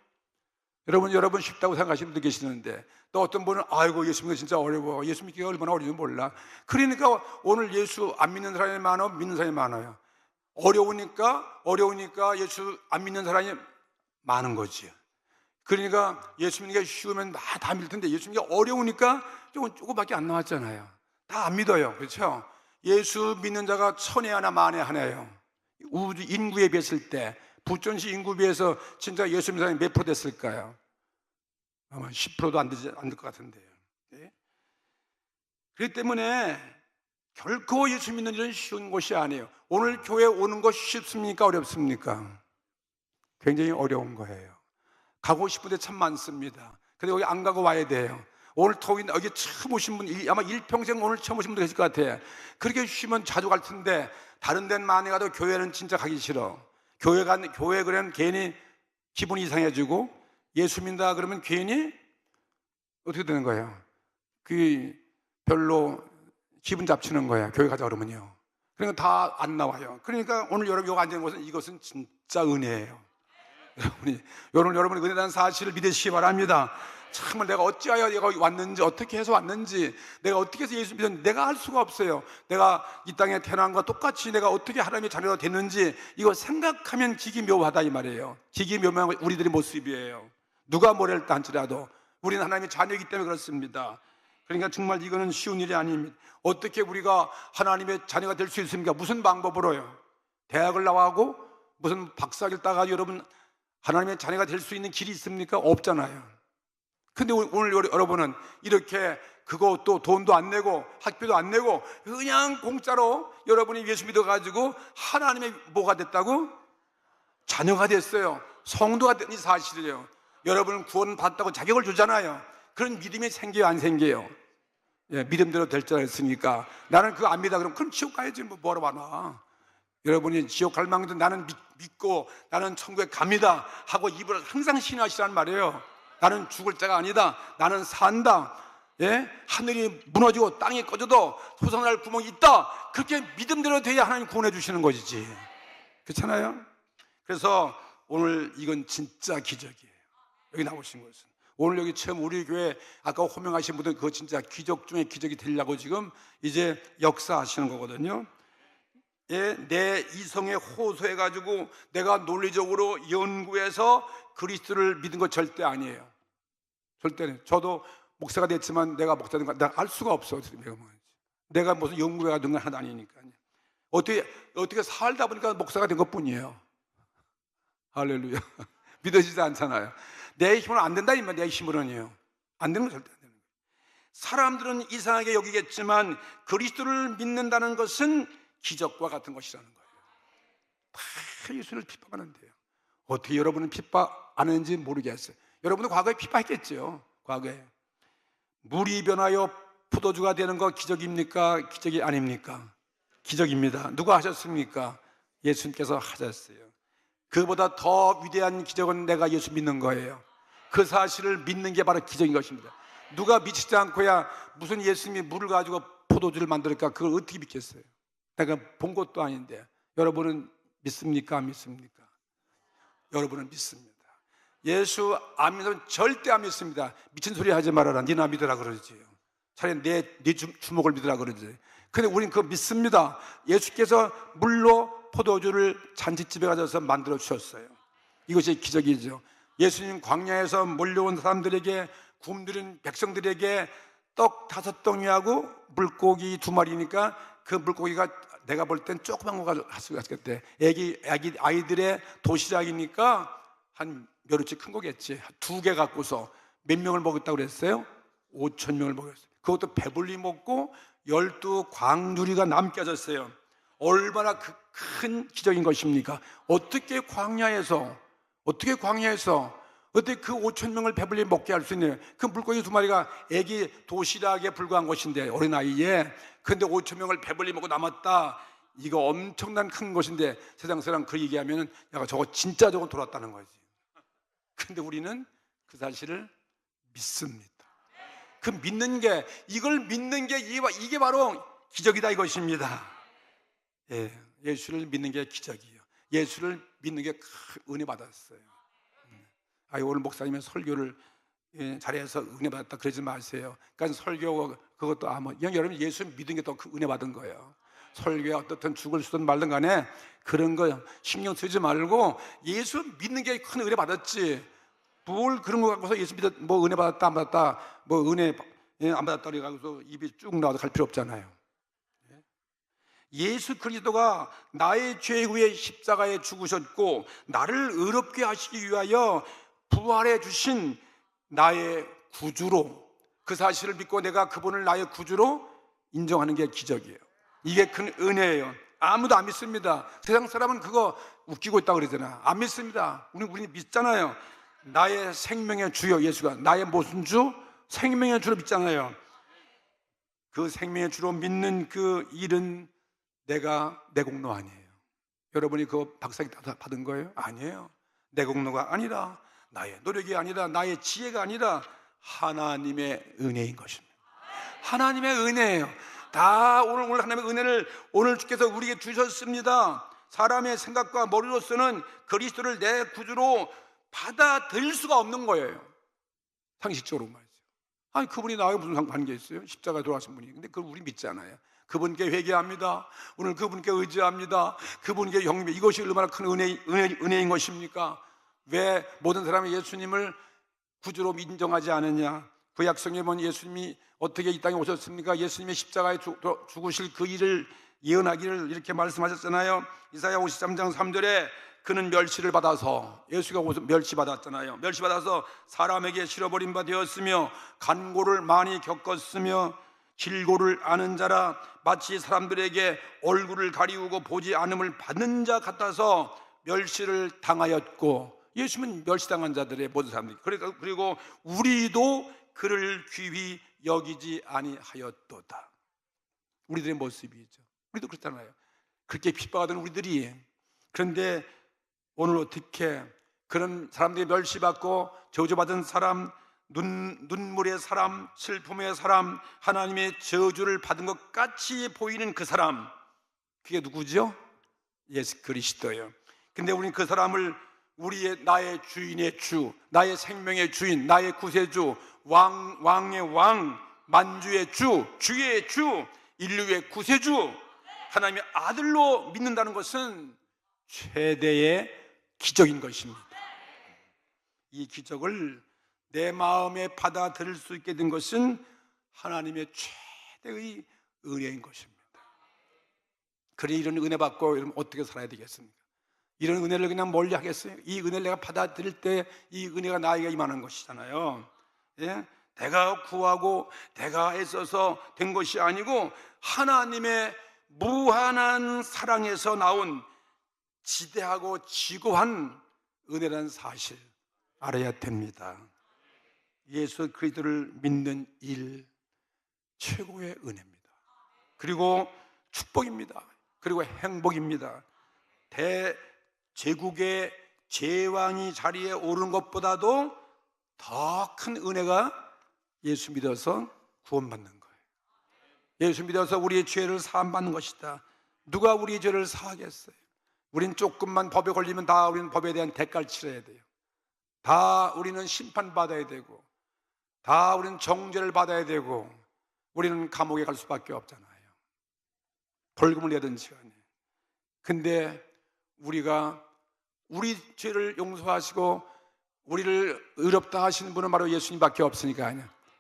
여러분 쉽다고 생각하시는 분도 계시는데, 또 어떤 분은 아이고 예수 믿기 진짜 어려워, 예수 믿기가 얼마나 어려운지 몰라. 그러니까 오늘 예수 안 믿는 사람이 많아, 믿는 사람이 많아요. 어려우니까 예수 안 믿는 사람이 많은 거지. 그러니까 예수 믿는 게 쉬우면 다 믿을 텐데, 예수 믿는 게 어려우니까 조금밖에 안 나왔잖아요. 다 안 믿어요. 그렇죠? 예수 믿는 자가 천에 하나 만에 하나예요. 우주 인구에 비했을 때, 부천시 인구에 비해서 진짜 예수 믿는 사람이 몇 프로 됐을까요? 아마 10%도 안 될 것 같은데요. 네? 그렇기 때문에 결코 예수 믿는 일은 쉬운 것이 아니에요. 오늘 교회 오는 거 쉽습니까? 어렵습니까? 굉장히 어려운 거예요. 가고 싶은 데 참 많습니다. 근데 여기 안 가고 와야 돼요. 오늘 토요일 여기 처음 오신 분, 아마 일평생 오늘 처음 오신 분도 계실 것 같아요. 그렇게 쉬면 자주 갈 텐데, 다른 데는 많이 가도 교회는 진짜 가기 싫어. 교회 그러면 괜히 기분이 이상해지고, 예수 믿는다 그러면 괜히 어떻게 되는 거예요? 별로 기분 잡치는 거예요. 교회 가자 그러면요. 그러니까 다 안 나와요. 그러니까 오늘 여러분 여기 앉은 것은, 이것은 진짜 은혜예요. 여러분이 은혜라는 사실을 믿으시기 바랍니다. 정말 내가 어찌하여 내가 왔는지, 어떻게 해서 왔는지, 내가 어떻게 해서 예수 믿었는지 내가 알 수가 없어요. 내가 이 땅에 태어난 것과 똑같이 내가 어떻게 하나님의 자녀가 됐는지, 이거 생각하면 기기묘하다 이 말이에요. 기기묘한 우리들의 모습이에요. 누가 뭐랄 때 할지라도 우리는 하나님의 자녀이기 때문에 그렇습니다. 그러니까 정말 이거는 쉬운 일이 아닙니다. 어떻게 우리가 하나님의 자녀가 될 수 있습니까? 무슨 방법으로요? 대학을 나와고 무슨 박사학위를 따가지고 여러분 하나님의 자녀가 될 수 있는 길이 있습니까? 없잖아요. 근데 오늘 여러분은 이렇게 그거 또 돈도 안 내고 학비도 안 내고 그냥 공짜로 여러분이 예수 믿어가지고 하나님의 뭐가 됐다고? 자녀가 됐어요. 성도가 된 이 사실이에요. 여러분은 구원 받았다고 자격을 주잖아요. 그런 믿음이 생겨요, 안 생겨요? 예, 믿음대로 될 줄 알았으니까. 나는 그거 안 믿어. 그럼 지옥 가야지, 뭐하러 와나. 여러분이 지옥 갈 망도 나는 믿고 나는 천국에 갑니다 하고 입을 항상 신하시란 말이에요. 나는 죽을 자가 아니다. 나는 산다. 예? 하늘이 무너지고 땅이 꺼져도 솟아날 구멍이 있다. 그렇게 믿음대로 돼야 하나님 구원해 주시는 것이지. 그렇잖아요? 그래서 오늘 이건 진짜 기적이에요. 여기 나오신 것은. 오늘 여기 처음 우리 교회 아까 호명하신 분들 그거 진짜 기적 중에 기적이 되려고 지금 이제 역사하시는 거거든요. 예, 내 이성에 호소해가지고 내가 논리적으로 연구해서 그리스도를 믿은 거 절대 아니에요. 절대. 저도 목사가 됐지만 내가 목사 된 거 내가 알 수가 없어. 내가 무슨 연구회가 된 건 하나도 아니니까요. 어떻게 살다 보니까 목사가 된 것 뿐이에요. 할렐루야. 믿어지지 않잖아요. 내 힘으로 안 된다, 내 힘으로는요. 안 되는 건 절대 안 되는 거예요. 사람들은 이상하게 여기겠지만 그리스도를 믿는다는 것은 기적과 같은 것이라는 거예요. 다 예수를 핍박하는데요. 어떻게 여러분은 핍박 안 했는지 모르겠어요. 여러분도 과거에 핍박했겠죠. 과거에. 물이 변하여 포도주가 되는 거 기적입니까? 기적이 아닙니까? 기적입니다. 누가 하셨습니까? 예수님께서 하셨어요. 그보다 더 위대한 기적은 내가 예수 믿는 거예요. 그 사실을 믿는 게 바로 기적인 것입니다. 누가 믿지 않고야 무슨 예수님이 물을 가지고 포도주를 만들까? 그걸 어떻게 믿겠어요? 내가 본 것도 아닌데. 여러분은 믿습니까? 안 믿습니까? 여러분은 믿습니다. 예수 안 믿으면 절대 안 믿습니다. 미친 소리 하지 말아라. 니나 믿으라 그러지요. 차라리 내 주먹을 믿으라 그러지. 근데 우린 그거 믿습니다. 예수께서 물로 포도주를 잔치집에 가져서 만들어 주셨어요. 이것이 기적이죠. 예수님 광야에서 몰려온 사람들에게, 굶주린 백성들에게 떡 5덩이하고 물고기 2마리니까 그 물고기가 내가 볼 땐 조그만 거가 할 수가 있겠대. 아이들의 도시락이니까 한 며느치 큰 거겠지. 2개 갖고서 몇 명을 먹었다고 그랬어요? 5,000명을 먹었어요. 그것도 배불리 먹고 12광주리가 남게 하셨어요. 얼마나 큰 기적인 것입니까? 어떻게 광야에서 어떻게 그 5,000명을 배불리 먹게 할 수 있느냐? 그 물고기 2마리가 애기 도시락에 불과한 것인데, 어린아이에. 근데 5,000명을 배불리 먹고 남았다. 이거 엄청난 큰 것인데 세상 사람 그 얘기하면은 야, 저거 진짜 저거 돌았다는 거지. 근데 우리는 그 사실을 믿습니다. 그 믿는 게, 이걸 믿는 게 이게 바로 기적이다 이것입니다. 예, 예수를 믿는 게 기적이에요. 예수를 믿는 게 큰 은혜 받았어요. 오늘 목사님의 설교를 잘해서 은혜 받았다 그러지 마세요. 그러니까 설교 그것도 여러분 예수 믿은 게 더 은혜 받은 거예요. 설교에 어떻든 죽을 수든 말든 간에 그런 거 신경 쓰지 말고 예수 믿는 게 큰 은혜 받았지. 뭘 그런 거 갖고서 예수 믿었 뭐 은혜 받았다 안 받았다 뭐 은혜 안 받았다 그래가지고 입이 쭉 나와도 갈 필요 없잖아요. 예수 그리스도가 나의 죄 위에 십자가에 죽으셨고 나를 의롭게 하시기 위하여 부활해 주신 나의 구주로, 그 사실을 믿고 내가 그분을 나의 구주로 인정하는 게 기적이에요. 이게 큰 은혜예요. 아무도 안 믿습니다. 세상 사람은 그거 웃기고 있다고 그러잖아. 안 믿습니다. 우리 믿잖아요. 나의 생명의 주여 예수가 나의 무슨 주? 생명의 주로 믿잖아요. 그 생명의 주로 믿는 그 일은 내가 내 공로 아니에요. 여러분이 그거 박사기 받은 거예요? 아니에요. 내 공로가 아니라, 나의 노력이 아니라, 나의 지혜가 아니라 하나님의 은혜인 것입니다. 하나님의 은혜예요. 다 오늘 하나님의 은혜를 오늘 주께서 우리에게 주셨습니다. 사람의 생각과 머리로서는 그리스도를 내 구주로 받아들일 수가 없는 거예요. 상식적으로 말이죠. 아니 그분이 나하고 무슨 관계 있어요? 십자가에 돌아가신 분이. 근데 그걸 우리 믿잖아요. 그분께 회개합니다. 오늘 그분께 의지합니다. 그분께 영입. 이것이 얼마나 큰 은혜인 것입니까? 왜 모든 사람이 예수님을 구주로 인정하지 않느냐? 구약성경에 보면 예수님이 어떻게 이 땅에 오셨습니까? 예수님의 십자가에 죽으실 그 일을 예언하기를 이렇게 말씀하셨잖아요. 이사야 53장 3절에 그는 멸시를 받아서, 예수가 멸시받았잖아요. 멸시받아서 사람에게 실어버린 바 되었으며 간고를 많이 겪었으며 길고를 아는 자라 마치 사람들에게 얼굴을 가리우고 보지 않음을 받는 자 같아서 멸시를 당하였고, 예수님은 멸시당한 자들의 모든 사람들. 그리고 우리도 그를 귀히 여기지 아니하였도다. 우리들의 모습이죠. 우리도 그렇잖아요. 그렇게 핍박하던 우리들이, 그런데 오늘 어떻게 그런 사람들이 멸시받고 저주받은 사람, 눈물의 사람, 슬픔의 사람, 하나님의 저주를 받은 것 같이 보이는 그 사람, 그게 누구죠? 예수 그리스도예요. 근데 우리는 그 사람을 나의 주인의 주, 나의 생명의 주인, 나의 구세주, 왕의 왕, 만주의 주, 주의 주, 인류의 구세주, 하나님의 아들로 믿는다는 것은 최대의 기적인 것입니다. 이 기적을 내 마음에 받아들일 수 있게 된 것은 하나님의 최대의 은혜인 것입니다. 그래 이런 은혜 받고 여러분 어떻게 살아야 되겠습니까? 이런 은혜를 그냥 멀리 하겠어요? 이 은혜를 내가 받아들일 때 이 은혜가 나에게 임하는 것이잖아요. 예? 내가 구하고 내가 애써서 된 것이 아니고 하나님의 무한한 사랑에서 나온 지대하고 지고한 은혜라는 사실 알아야 됩니다. 예수 그리스도를 믿는 일, 최고의 은혜입니다. 그리고 축복입니다. 그리고 행복입니다. 대제국의 제왕이 자리에 오르는 것보다도 더 큰 은혜가 예수 믿어서 구원받는 거예요. 예수 믿어서 우리의 죄를 사함받는 것이다. 누가 우리의 죄를 사하겠어요? 우린 조금만 법에 걸리면 다 우리는 법에 대한 대가를 치러야 돼요. 다 우리는 심판받아야 되고, 다 우리는 정죄를 받아야 되고, 우리는 감옥에 갈 수밖에 없잖아요. 벌금을 내든지 간에. 근데 우리가 우리 죄를 용서하시고 우리를 의롭다 하시는 분은 바로 예수님밖에 없으니까,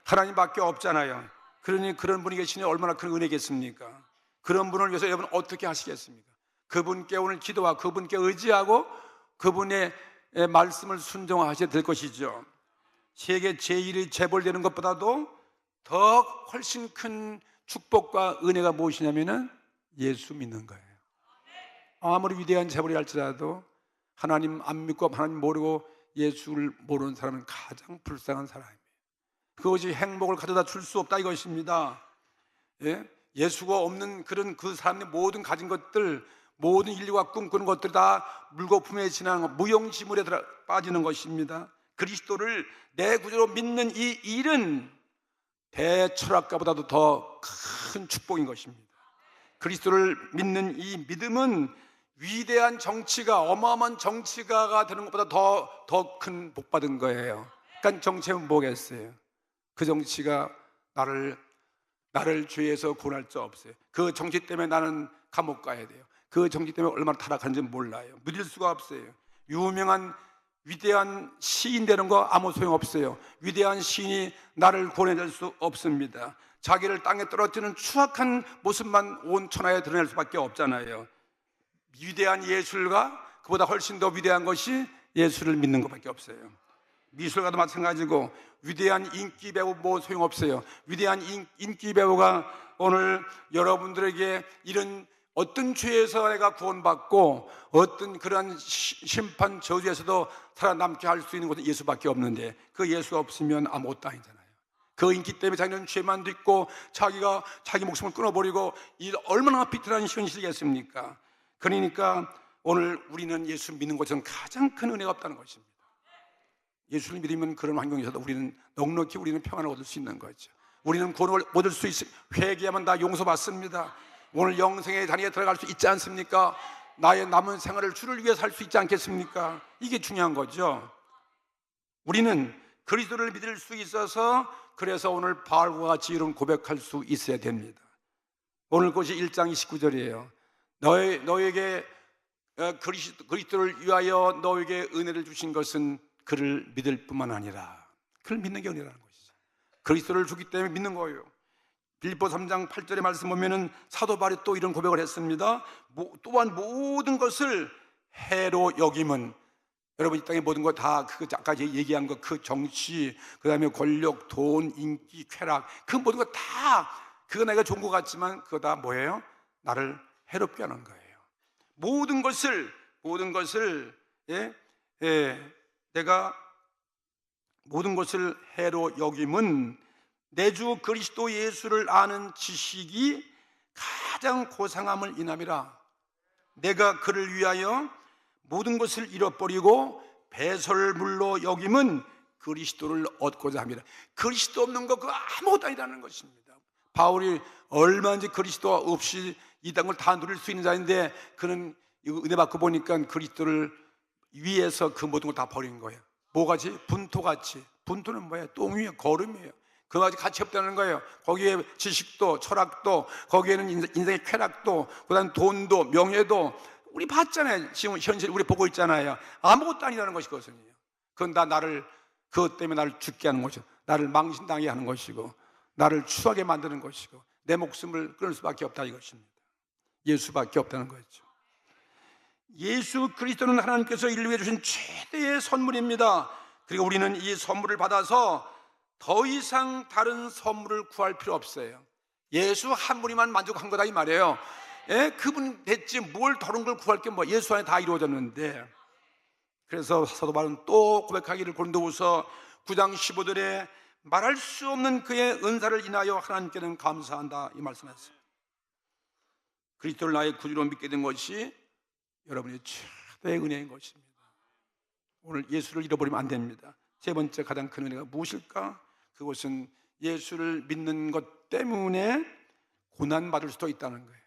하나님밖에 없잖아요. 그러니 그런 분이 계시니 얼마나 큰 은혜겠습니까? 그런 분을 위해서 여러분 어떻게 하시겠습니까? 그분께 오늘 기도와 그분께 의지하고 그분의 말씀을 순종하셔야 될 것이죠. 세계 제1위 재벌되는 것보다도 더 훨씬 큰 축복과 은혜가 무엇이냐면은 예수 믿는 거예요. 아무리 위대한 재벌이 할지라도 하나님 안 믿고 하나님 모르고 예수를 모르는 사람은 가장 불쌍한 사람이에요. 그것이 행복을 가져다 줄 수 없다 이것입니다. 예? 예수가 없는 그 사람의 모든 가진 것들, 모든 인류가 꿈꾸는 것들이 다 물거품에 지나는 무용지물에 빠지는 것입니다. 그리스도를 내 구주로 믿는 이 일은 대철학가보다도 더 큰 축복인 것입니다. 그리스도를 믿는 이 믿음은 위대한 정치가, 어마어마한 정치가가 되는 것보다 더 큰 복 받은 거예요. 그러니까 정치는 뭐겠어요? 그 정치가 나를 죄에서 구원할 수 없어요. 그 정치 때문에 나는 감옥 가야 돼요. 그 정치 때문에 얼마나 타락한지 몰라요. 믿을 수가 없어요. 유명한 위대한 시인 되는 거 아무 소용없어요. 위대한 시인이 나를 구원해줄 수 없습니다. 자기를 땅에 떨어뜨리는 추악한 모습만 온 천하에 드러낼 수밖에 없잖아요. 위대한 예술가, 그보다 훨씬 더 위대한 것이 예수를 믿는 것밖에 없어요. 미술가도 마찬가지고 위대한 인기 배우 뭐 소용없어요. 위대한 인기 배우가 오늘 여러분들에게 이런 어떤 죄에서 내가 구원받고 어떤 그러한 심판 저주에서도 살아남게 할 수 있는 것은 예수밖에 없는데, 그 예수가 없으면 아무것도 아니잖아요. 그 인기 때문에 자기는 죄만 짓고 자기가 자기 목숨을 끊어버리고, 이 얼마나 비틀한 현실이겠습니까? 그러니까 오늘 우리는 예수 믿는 것은 가장 큰 은혜가 없다는 것입니다. 예수를 믿으면 그런 환경에서도 우리는 넉넉히 우리는 평안을 얻을 수 있는 거죠. 우리는 구원을 얻을 수 있어요. 회개하면 다 용서받습니다. 오늘 영생의 단위에 들어갈 수 있지 않습니까? 나의 남은 생활을 주를 위해 살 수 있지 않겠습니까? 이게 중요한 거죠. 우리는 그리스도를 믿을 수 있어서, 그래서 오늘 바울과 같이 이런 고백할 수 있어야 됩니다. 오늘 것이 1장 29절이에요. 너에게 그리스도를 위하여 너에게 은혜를 주신 것은 그를 믿을 뿐만 아니라, 그를 믿는 게 은혜라는 것이죠. 그리스도를 주기 때문에 믿는 거예요. 빌립보 3장 8절의 말씀 보면은 사도 바울이 또 이런 고백을 했습니다. 또한 모든 것을 해로 여김은, 여러분 이 땅의 모든 거 다 그 아까 얘기한 거, 그 정치, 그 다음에 권력, 돈, 인기, 쾌락, 그 모든 거 다 그거 내가 좋은 것 같지만 그거 다 뭐예요? 나를 해롭게 하는 거예요. 모든 것을 내가 모든 것을 해로 여김은 내 주 그리스도 예수를 아는 지식이 가장 고상함을 인함이라. 내가 그를 위하여 모든 것을 잃어버리고 배설물로 여김은 그리스도를 얻고자 합니다. 그리스도 없는 거 그거 아무것도 아니라는 것입니다. 바울이 얼마든지 그리스도 없이 이 땅을 다 누릴 수 있는 자인데, 그는 은혜 받고 보니까 그리스도를 위해서 그 모든 걸 다 버린 거예요. 뭐같이? 분토같이. 분토는 뭐예요? 똥이에요. 거름이에요. 그거까지 같이 없다는 거예요. 거기에 지식도 철학도, 거기에는 인생의 쾌락도, 그 다음 돈도 명예도, 우리 봤잖아요. 지금 현실 우리 보고 있잖아요. 아무것도 아니라는 것이 그것은요. 그건 다 그것 때문에 나를 죽게 하는 것이고, 나를 망신당하게 하는 것이고, 나를 추하게 만드는 것이고, 내 목숨을 끊을 수밖에 없다 이것입니다. 예수밖에 없다는 거죠. 예수 그리스도는 하나님께서 인류에 주신 최대의 선물입니다. 그리고 우리는 이 선물을 받아서 더 이상 다른 선물을 구할 필요 없어요. 예수 한 분이만 만족한 거다 이 말이에요. 그분 됐지 뭘 다른 걸 구할 게 뭐, 예수 안에 다 이루어졌는데. 그래서 사도 바울은 또 고백하기를, 고린도후서 9장 15절에 말할 수 없는 그의 은사를 인하여 하나님께는 감사한다 이 말씀했어요. 그리스도를 나의 구주로 믿게 된 것이 여러분의 최대의 은혜인 것입니다. 오늘 예수를 잃어버리면 안 됩니다. 세 번째 가장 큰 은혜가 무엇일까? 그것은 예수를 믿는 것 때문에 고난받을 수도 있다는 거예요.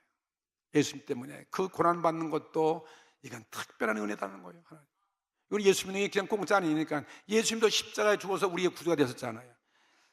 예수님 때문에 그 고난받는 것도 이건 특별한 은혜다는 거예요. 이건 예수 믿는 게 그냥 공짜 아니니까. 예수님도 십자가에 죽어서 우리의 구주가 되셨잖아요.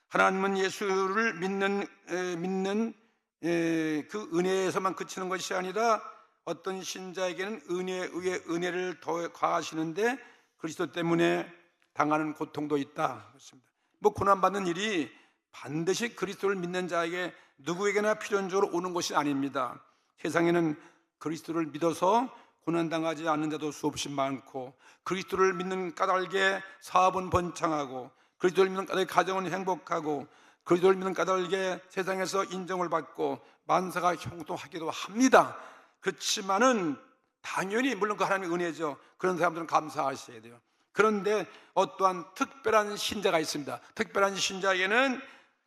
하나님은 예수를 믿는 그 은혜에서만 그치는 것이 아니라 어떤 신자에게는 은혜에 의해 은혜를 더 가하시는데, 그리스도 때문에 당하는 고통도 있다. 그렇습니다. 뭐 고난받는 일이 반드시 그리스도를 믿는 자에게 누구에게나 필연적으로 오는 것이 아닙니다. 세상에는 그리스도를 믿어서 고난당하지 않는 자도 수없이 많고, 그리스도를 믿는 까닭에 사업은 번창하고, 그리스도를 믿는 까닭에 가정은 행복하고, 그리스도를 믿는 까닭에 세상에서 인정을 받고 만사가 형통하기도 합니다. 그렇지만은 당연히 물론 그 하나님의 은혜죠. 그런 사람들은 감사하셔야 돼요. 그런데 어떠한 특별한 신자가 있습니다. 특별한 신자에게는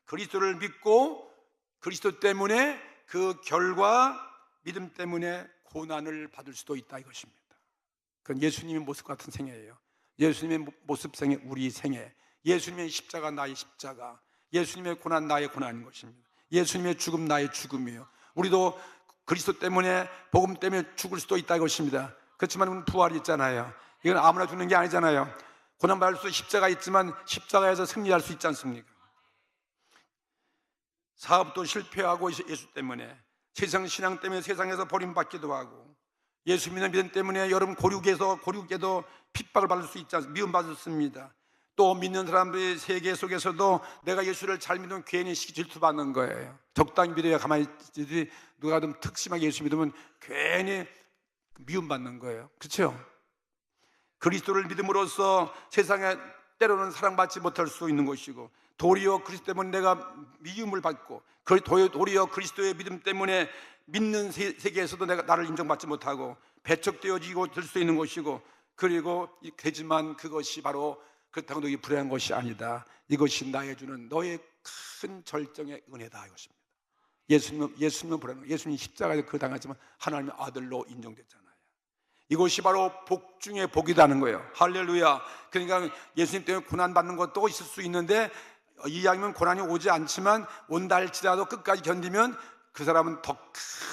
그리스도를 믿고 그리스도 때문에 그 결과 믿음 때문에 고난을 받을 수도 있다 이것입니다. 그건 예수님의 모습 같은 생애예요. 예수님의 모습 생애, 우리 생애. 예수님의 십자가 나의 십자가, 예수님의 고난 나의 고난인 것입니다. 예수님의 죽음 나의 죽음이에요. 우리도 그리스도 때문에, 복음 때문에 죽을 수도 있다 이것입니다. 그렇지만 부활이 있잖아요. 이건 아무나 죽는 게 아니잖아요. 고난받을 수 십자가 있지만 십자가에서 승리할 수 있지 않습니까? 사업도 실패하고 예수 때문에, 세상 신앙 때문에 세상에서 버림받기도 하고, 예수 믿는 믿음 때문에 여러분 고륙에도 핍박을 받을 수 있지 않습니까? 미움받습니다. 또 믿는 사람들의 세계 속에서도 내가 예수를 잘 믿으면 괜히 질투받는 거예요. 적당히 믿어야 가만히 있지, 누가 좀 특심하게 예수 믿으면 괜히 미움받는 거예요. 그렇죠? 그리스도를 믿음으로써 세상에 때로는 사랑받지 못할 수 있는 것이고, 도리어 그리스도 때문에 내가 미움을 받고, 도리어 그리스도의 믿음 때문에 믿는 세계에서도 나를 인정받지 못하고 배척되어지고 될 수 있는 것이고, 그리고 되지만 그것이 바로 그렇다고 너희 불행한 것이 아니다. 이것이 나의 주는 너의 큰 절정의 은혜다 이것입니다. 예수님은 불행한 거예요. 예수님 십자가에서 그 당하지만 하나님의 아들로 인정됐잖아요. 이것이 바로 복 중에 복이라는 거예요. 할렐루야. 그러니까 예수님 때문에 고난받는 것도 있을 수 있는데, 이왕이면 고난이 오지 않지만 온다 할지라도 끝까지 견디면 그 사람은 더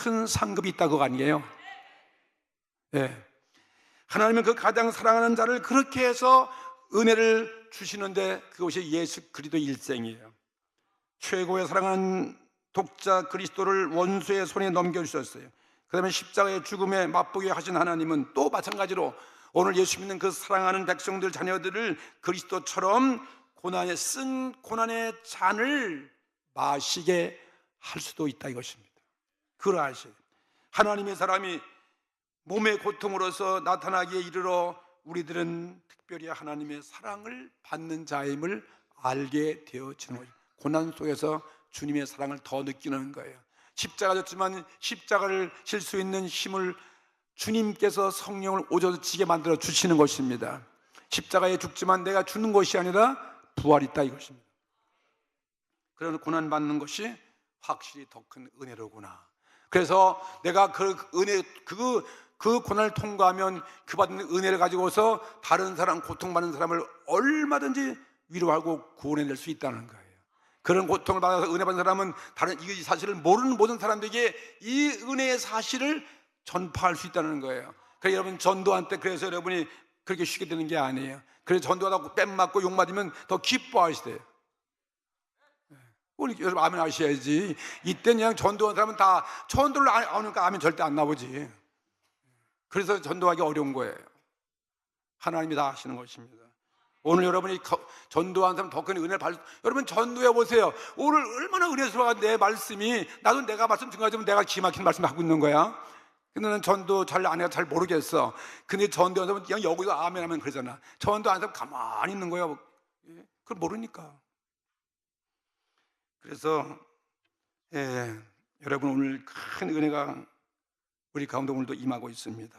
큰 상급이 있다고 아니에요? 네. 하나님은 그 가장 사랑하는 자를 그렇게 해서 은혜를 주시는데, 그것이 예수 그리스도 일생이에요. 최고의 사랑하는 독자 그리스도를 원수의 손에 넘겨주셨어요. 그 다음에 십자가의 죽음에 맛보게 하신 하나님은 또 마찬가지로 오늘 예수 믿는 그 사랑하는 백성들, 자녀들을 그리스도처럼 쓴 고난의 잔을 마시게 할 수도 있다 이것입니다. 그걸 아셔야 돼요. 하나님의 사람이 몸의 고통으로서 나타나기에 이르러 우리들은 특별히 하나님의 사랑을 받는 자임을 알게 되어지는 거예요. 고난 속에서 주님의 사랑을 더 느끼는 거예요. 십자가 졌지만 십자가를 질 수 있는 힘을 주님께서 성령을 오셔서 지게 만들어 주시는 것입니다. 십자가에 죽지만 내가 죽는 것이 아니라 부활이 있다 이것입니다. 그래서 고난받는 것이 확실히 더 큰 은혜로구나. 그래서 내가 그 고난을 통과하면 그 받는 은혜를 가지고서 다른 사람, 고통받는 사람을 얼마든지 위로하고 구원해낼 수 있다는 거예요. 그런 고통을 받아서 은혜 받는 사람은 이 사실을 모르는 모든 사람들에게 이 은혜의 사실을 전파할 수 있다는 거예요. 그래서 여러분 전도한 때 그래서 여러분이 그렇게 쉽게 되는 게 아니에요. 그래서 전도하다가 뺨 맞고 욕 맞으면 더 기뻐하시대요. 우리 여러분 아멘 하셔야지. 이때 그냥 전도한 사람은 다 전도를 안 하니까 아멘 절대 안 나오지. 그래서 전도하기 어려운 거예요. 하나님이 다 하시는 것입니다. 오늘 여러분이 전도한 사람 더 큰 은혜를 받을, 여러분 전도해 보세요. 오늘 얼마나 은혜스러워. 내 말씀이, 나도 내가 말씀 증거하지만 내가 기막힌 말씀 하고 있는 거야. 근데 나는 전도 잘 안 해서 잘 모르겠어. 근데 전도한 사람은 그냥 여기서 아멘 하면 그러잖아. 전도 안 사람 가만히 있는 거야. 그걸 모르니까. 그래서 여러분 오늘 큰 은혜가 우리 가운데 오늘도 임하고 있습니다.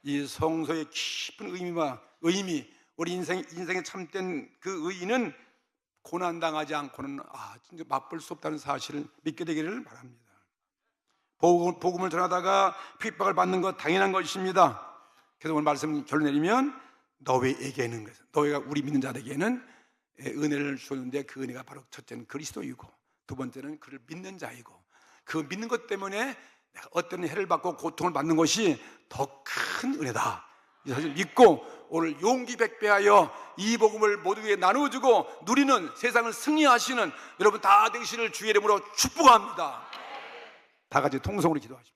이 성소의 깊은 의미, 우리 인생에 참된 그 의의는 고난당하지 않고는 진짜 맛볼 수 없다는 사실을 믿게 되기를 바랍니다. 복음을 전하다가 핍박을 받는 것 당연한 것입니다. 그래서 오늘 말씀 결론 내리면 너희에게는, 너희가 우리 믿는 자들에게는 은혜를 주었는데 그 은혜가 바로 첫째는 그리스도이고 두 번째는 그를 믿는 자이고, 그 믿는 것 때문에 내가 어떤 해를 받고 고통을 받는 것이 더 큰 은혜다. 이 사실 믿고 오늘 용기 백배하여 이 복음을 모두에게 나누어주고 누리는, 세상을 승리하시는 여러분 다 되시를 주의 이름으로 축복합니다. 다 같이 통성으로 기도하십시오.